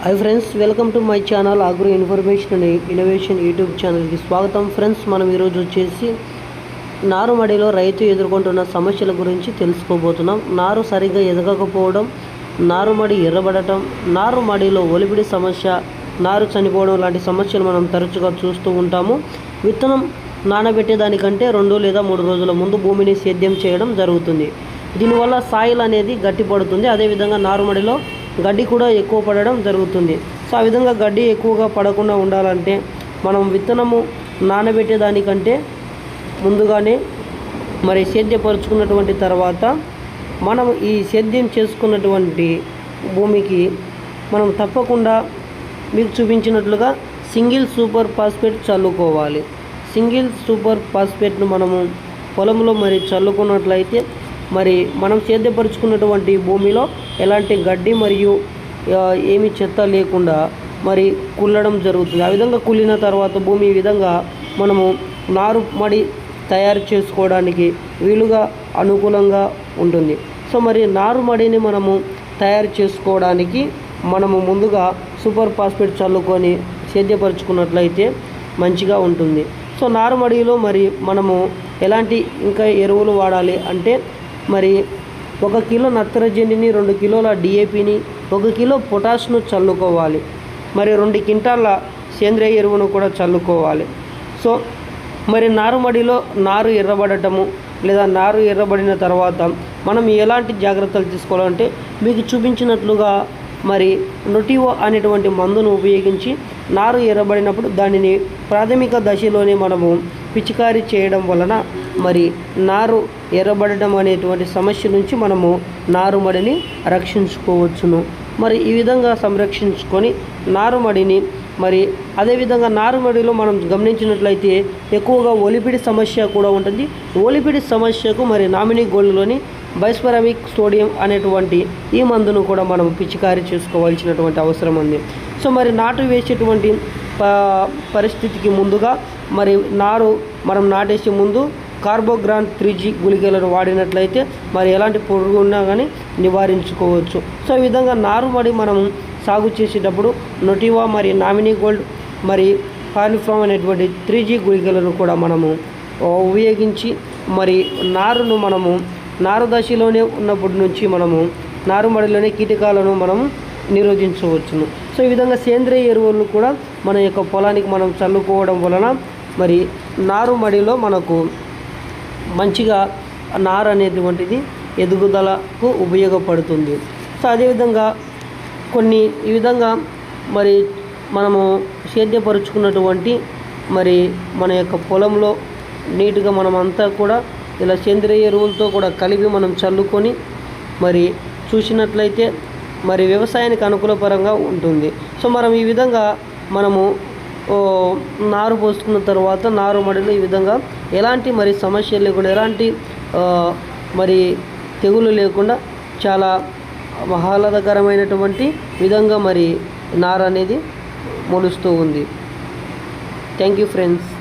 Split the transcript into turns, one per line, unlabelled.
Hi friends welcome to my channel agro information and innovation YouTube channel की स्वागतम friends మనం ఈ రోజు వచ్చేసి నారుమడిలో రైతు ఎదుర్కొంటున్న సమస్యల గురించి తెలుసుకోబోతున్నాం। నారు సరిగ్గా ఎదగకపోవడం, నారుమడి ఎర్రబడటం, నారుమడిలో ఒలిపిడి సమస్య, నారు చనిపోవడం లాంటి సమస్యలు మనం తరచుగా చూస్తూ ఉంటాము। విత్తనం నానబెట్టేదానికంటే 2 లేదా 3 రోజుల ముందు భూమిని సేద్యం చేయడం జరుగుతుంది। దీనివల్ల సాయిల్ అనేది గట్టిపడుతుంది। అదే విధంగా నారుమడిలో గడ్డి కూడా ఎక్కువ పడడం జరుగుతుంది। సో ఆ విధంగా గడ్డి ఎక్కువగా పడకుండా ఉండాలంటే మనం విత్తనము నానబెట్టేదానికంటే ముందుగానే మరి సేద్యపరుచుకున్నటువంటి తర్వాత మనం ఈ సేద్యం చేసుకున్నటువంటి భూమికి మనం తప్పకుండా మీకు చూపించినట్లుగా సింగిల్ సూపర్ ఫాస్ఫేట్ చల్లుకోవాలి। సింగిల్ సూపర్ ఫాస్ఫేట్ను మనము పొలంలో మరి చల్లుకున్నట్లయితే మరి మనం సేద్యపరుచుకున్నటువంటి భూమిలో ఎలాంటి గడ్డి మరియు ఏమి చెత్త లేకుండా మరి కుల్లడం జరుగుతుంది। ఆ విధంగా కుల్లిన తర్వాత భూమి ఈ విధంగా మనము నారుమడి తయారు చేసుకోవడానికి వీలుగా అనుకూలంగా ఉంటుంది। సో మరి నారుమడిని మనము తయారు చేసుకోవడానికి మనము ముందుగా సూపర్ ఫాస్ఫేట్ చల్లుకొని సేద్యపరుచుకున్నట్లయితే మంచిగా ఉంటుంది। సో నారుమడిలో మరి మనము ఎలాంటి ఇంకా ఎరువులు వాడాలి అంటే మరి 1 కిలో నత్రజనిని, 2 కిలోల డిఏపిని, 1 కిలో పొటాష్ను చల్లుకోవాలి। మరి 2 క్వింటాల సేంద్రియ ఎరువును కూడా చల్లుకోవాలి। సో మరి నారుమడిలో నారు ఎర్రబడటము లేదా నారు ఎర్రబడిన తర్వాత మనం ఎలాంటి జాగ్రత్తలు తీసుకోవాలంటే మీకు చూపించినట్లుగా మరి నొటివో అనేటువంటి మందును ఉపయోగించి నారు ఎర్రబడినప్పుడు దానిని ప్రాథమిక దశలోనే మనము పిచికారీ చేయడం వలన మరి నారు ఎర్రబడడం అనేటువంటి సమస్య నుంచి మనము నారుమడిని రక్షించుకోవచ్చును। మరి ఈ విధంగా సంరక్షించుకొని నారుమడిని మరి అదేవిధంగా నారుమడిలో మనం గమనించినట్లయితే ఎక్కువగా ఒలిపిడి సమస్య కూడా ఉంటుంది। ఒలిపిడి సమస్యకు మరి నామినీ గోల్డ్లోని బైస్పరామిక్ సోడియం అనేటువంటి ఈ మందును కూడా మనం పిచికారీ చేసుకోవాల్సినటువంటి అవసరం ఉంది। సో మరి నాటు వేసేటువంటి పరిస్థితికి ముందుగా మరి నారు మనం నాటేసే ముందు కార్బోగ్రాన్ 3G గుళికలను వాడినట్లయితే మరి ఎలాంటి పురుగు ఉన్నా కానీ నివారించుకోవచ్చు। సో ఈ విధంగా నారుమడి మనం సాగు చేసేటప్పుడు నొటివా మరి నామినీ గోల్డ్ మరి కాలిఫ్రామ్ అనేటువంటి 3G గుళికలను కూడా మనము ఉపయోగించి మరి నారును మనము నారు దశలోనే ఉన్నప్పటి నుంచి మనము నారుమడిలోనే కీటకాలను మనం నిరోధించవచ్చును। సో ఈ విధంగా సేంద్రియ ఎరువులను కూడా మన యొక్క పొలానికి మనం చల్లుకోవడం వలన మరి నారుమడిలో మనకు మంచిగా నారు అనేటువంటిది ఎదుగుదలకు ఉపయోగపడుతుంది। సో అదేవిధంగా కొన్ని ఈ విధంగా మరి మనము సేద్యపరుచుకున్నటువంటి మరి మన యొక్క పొలంలో నీట్గా మనం అంతా కూడా ఇలా సేంద్రియ ఎరువులతో కూడా కలిపి మనం చల్లుకొని మరి చూసినట్లయితే మరి వ్యవసాయానికి అనుకూలపరంగా ఉంటుంది। సో మనం ఈ విధంగా మనము నారు పోసుకున్న తర్వాత నారుమడిలో ఈ విధంగా ఎలాంటి మరి సమస్యలు లేకుండా ఎలాంటి మరి తెగులు లేకుండా చాలా ఆహ్లాదకరమైనటువంటి విధంగా మరి నారు అనేది మొలుస్తూ ఉంది। Thank you friends.